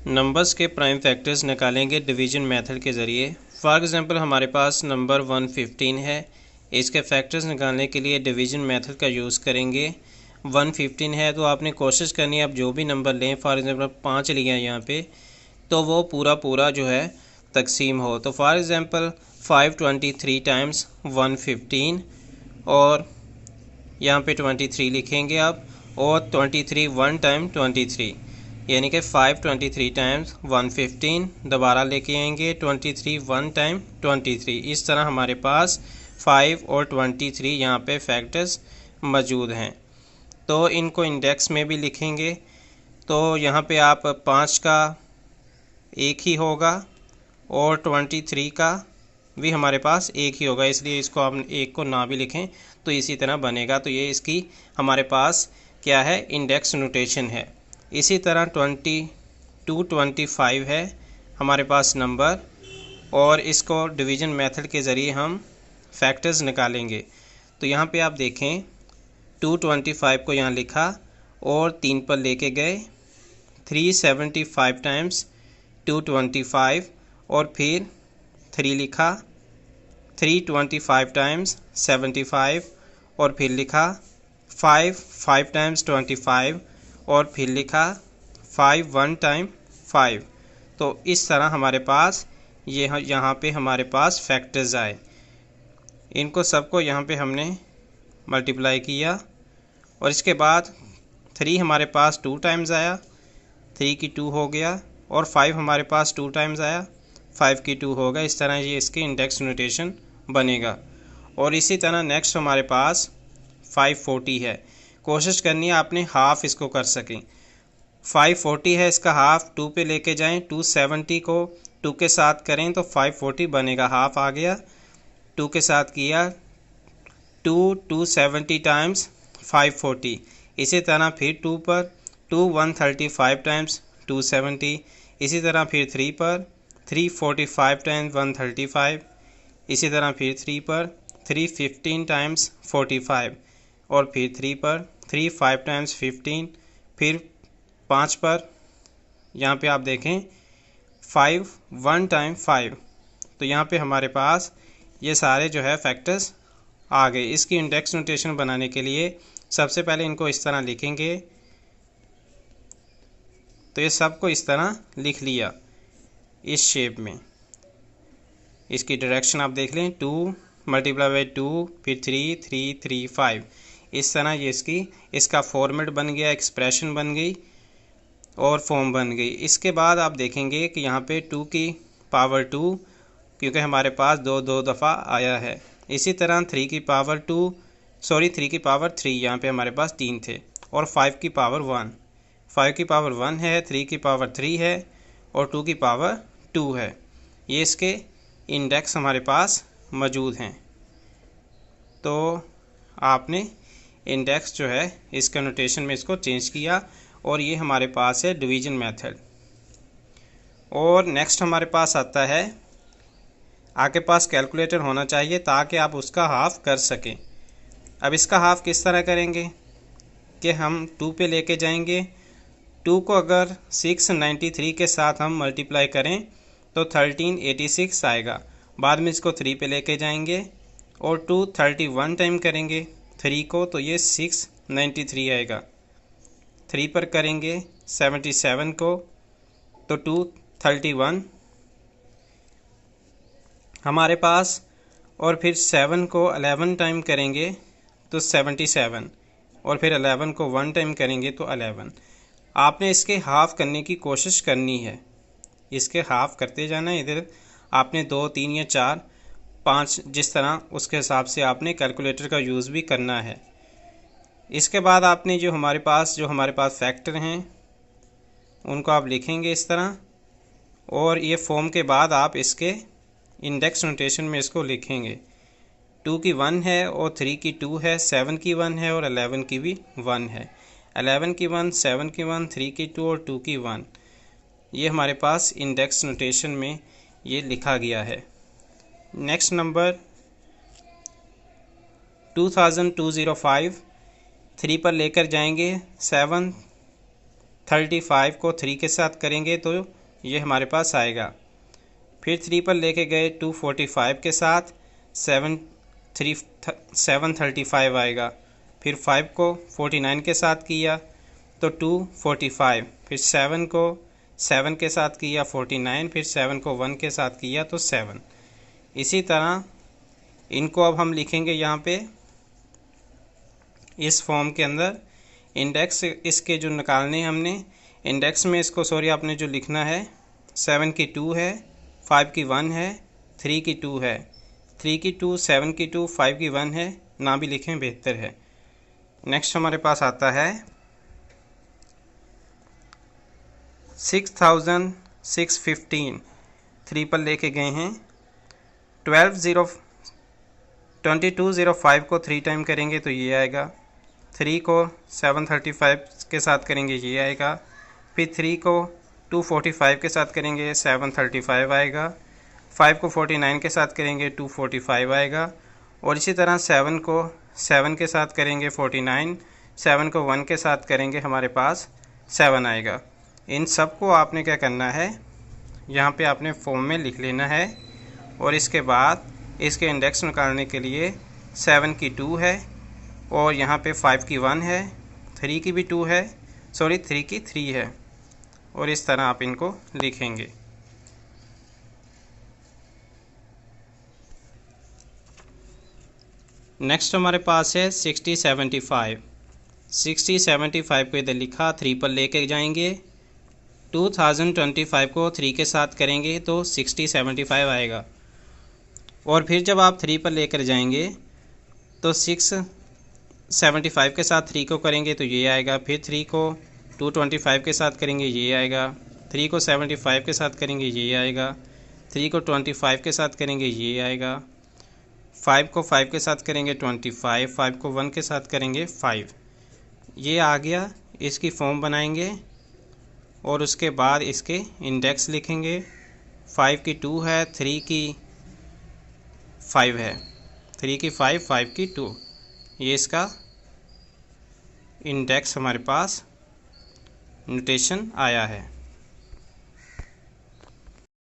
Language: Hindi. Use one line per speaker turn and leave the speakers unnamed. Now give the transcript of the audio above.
नंबर्स के प्राइम फैक्टर्स निकालेंगे डिवीजन मेथड के ज़रिए। फॉर एग्ज़ाम्पल हमारे पास नंबर 115 है। इसके फैक्टर्स निकालने के लिए डिवीजन मेथड का यूज़ करेंगे। 115 है तो आपने कोशिश करनी है, आप जो भी नंबर लें, फॉर एग्ज़ाम्पल 5 लिया है यहाँ पे, तो वो पूरा जो है तकसीम हो। तो फॉर एग्ज़ाम्पल 523 टाइम्स 115 और यहाँ पे 23 लिखेंगे आप, और 23 1 टाइम 23, यानी कि 523 टाइम्स 115 दोबारा लेके आएंगे 23 1 टाइम 23। इस तरह हमारे पास 5 और 23 यहाँ पे फैक्टर्स मौजूद हैं। तो इनको इंडेक्स में भी लिखेंगे। तो यहाँ पे आप 5 का एक ही होगा और 23 का भी हमारे पास एक ही होगा, इसलिए इसको आप एक को ना भी लिखें तो इसी तरह बनेगा। तो ये इसकी हमारे पास क्या है, इंडेक्स नोटेशन है। इसी तरह 2225 है हमारे पास नंबर, और इसको डिवीज़न मेथड के ज़रिए हम फैक्टर्स निकालेंगे। तो यहाँ पे आप देखें 225 को यहाँ लिखा और 3 पर लेके गए, 375 टाइम्स 225 और फिर 3 लिखा, 325 टाइम्स 75 और फिर लिखा, 5 टाइम्स 25 और फिर लिखा, 5 1 टाइम 5। तो इस तरह हमारे पास ये यहाँ पे हमारे पास फैक्टर्स आए। इनको सबको यहाँ पे हमने मल्टीप्लाई किया और इसके बाद 3 हमारे पास 2 टाइम्स आया, 3 की 2 हो गया, और 5 हमारे पास 2 टाइम्स आया, 5 की 2 होगा। इस तरह ये इसकी इंडेक्स नोटेशन बनेगा। और इसी तरह नेक्स्ट हमारे पास 540 है। कोशिश करनी है आपने हाफ इसको कर सकें। 540 है, इसका हाफ 2 पे लेके जाएं, 270 को 2 के साथ करें तो 540 बनेगा, हाफ आ गया। 2 के साथ किया, 270 टाइम्स 540। इसी तरह फिर 2 पर 135 टाइम्स 270। इसी तरह फिर 3 पर 345 टाइम्स 135। इसी तरह फिर 3 पर 315 टाइम्स 45 और फिर 3 पर 5 टाइम्स 15। फिर 5 पर यहाँ पे आप देखें 5 1 टाइम 5। तो यहाँ पे हमारे पास ये सारे जो है फैक्टर्स आ गए। इसकी इंडेक्स नोटेशन बनाने के लिए सबसे पहले इनको इस तरह लिखेंगे। तो ये सबको इस तरह लिख लिया इस शेप में। इसकी डायरेक्शन आप देख लें, 2 मल्टीप्लाई बाई 2, फिर 3 3 3 5। इस तरह ये इसका फॉर्मेट बन गया, एक्सप्रेशन बन गई और फॉर्म बन गई। इसके बाद आप देखेंगे कि यहाँ पे 2 की पावर 2, क्योंकि हमारे पास दो दफ़ा आया है। इसी तरह 3 की पावर 3 यहाँ पे हमारे पास 3 थे, और 5 की पावर 1, 5 की पावर 1 है, 3 की पावर 3 है और 2 की पावर 2 है। ये इसके इंडेक्स हमारे पास मौजूद हैं। तो आपने इंडेक्स जो है इसका नोटेशन में इसको चेंज किया, और ये हमारे पास है डिवीज़न मेथड। और नेक्स्ट हमारे पास आता है, आपके पास कैलकुलेटर होना चाहिए ताकि आप उसका हाफ कर सकें। अब इसका हाफ किस तरह करेंगे कि हम 2 पे लेके जाएंगे। 2 को अगर 693 के साथ हम मल्टीप्लाई करें तो 1386 आएगा। बाद में इसको 3 पे लेके जाएंगे और 231 टाइम करेंगे 3 को, तो ये 693 आएगा। 3 पर करेंगे 77 को तो 231 हमारे पास, और फिर 7 को 11 टाइम करेंगे तो 77, और फिर 11 को 1 टाइम करेंगे तो 11। आपने इसके हाफ करने की कोशिश करनी है, इसके हाफ करते जाना है। इधर आपने 2 3 या 4 5 जिस तरह उसके हिसाब से आपने कैलकुलेटर का यूज़ भी करना है। इसके बाद आपने जो हमारे पास फैक्टर हैं उनको आप लिखेंगे इस तरह, और ये फॉर्म के बाद आप इसके इंडेक्स नोटेशन में इसको लिखेंगे। 2 की 1 है और 3 की 2 है, 7 की 1 है और 11 की भी 1 है। 11 की 1, 7 की 1, 3 की 2 और 2 की 1, ये हमारे पास इंडेक्स नोटेशन में ये लिखा गया है। नेक्स्ट नंबर 2205, 3 पर लेकर जाएंगे, 7 35 को 3 के साथ करेंगे तो ये हमारे पास आएगा। फिर 3 पर लेके गए 245 के साथ 735 आएगा। फिर 5 को 49 के साथ किया तो 245, फिर 7 को 7 के साथ किया 49, फिर 7 को 1 के साथ किया तो 7। इसी तरह इनको अब हम लिखेंगे यहाँ पे इस फॉर्म के अंदर। इंडेक्स इसके जो निकालने हैं हमने, इंडेक्स में इसको आपने जो लिखना है 7 की 2 है, 5 की 1 है, 3 की 2 है, 3 की 2, 7 की 2, 5 की 1 है, ना भी लिखें बेहतर है। नेक्स्ट हमारे पास आता है 6615, 3 पर लेके गए हैं। 2205 को 3 टाइम करेंगे तो ये आएगा। 3 को 735 के साथ करेंगे ये आएगा। फिर 3 को 245 के साथ करेंगे 735 आएगा। 5 को 49 के साथ करेंगे 245 आएगा। और इसी तरह 7 को 7 के साथ करेंगे 49, 7 को 1 के साथ करेंगे हमारे पास 7 आएगा। इन सब को आपने क्या करना है, यहाँ पे आपने फॉर्म में लिख लेना है। और इसके बाद इसके इंडेक्स निकालने के लिए 7 की 2 है और यहाँ पे 5 की 1 है, 3 की भी 2 है, 3 की 3 है। और इस तरह आप इनको लिखेंगे। नेक्स्ट हमारे पास है 6075। 6075 को इधर लिखा, 3 पर लेके जाएंगे। 2025 को 3 के साथ करेंगे तो 6075 आएगा। और फिर जब आप 3 पर लेकर जाएंगे तो 675 के साथ 3 को करेंगे तो ये आएगा। फिर 3 को 225 के साथ करेंगे ये आएगा। 3 को 75 के साथ करेंगे ये आएगा। 3 को 25 के साथ करेंगे ये आएगा। 5 को 5 के साथ करेंगे 25, 5 को 1 के साथ करेंगे 5। ये आ गया। इसकी फॉर्म बनाएंगे और उसके बाद इसके इंडेक्स लिखेंगे। 5 की 2 है, 3 की 5 है, 3 की 5, 5 की 2। ये इसका इंडेक्स हमारे पास नोटेशन आया है।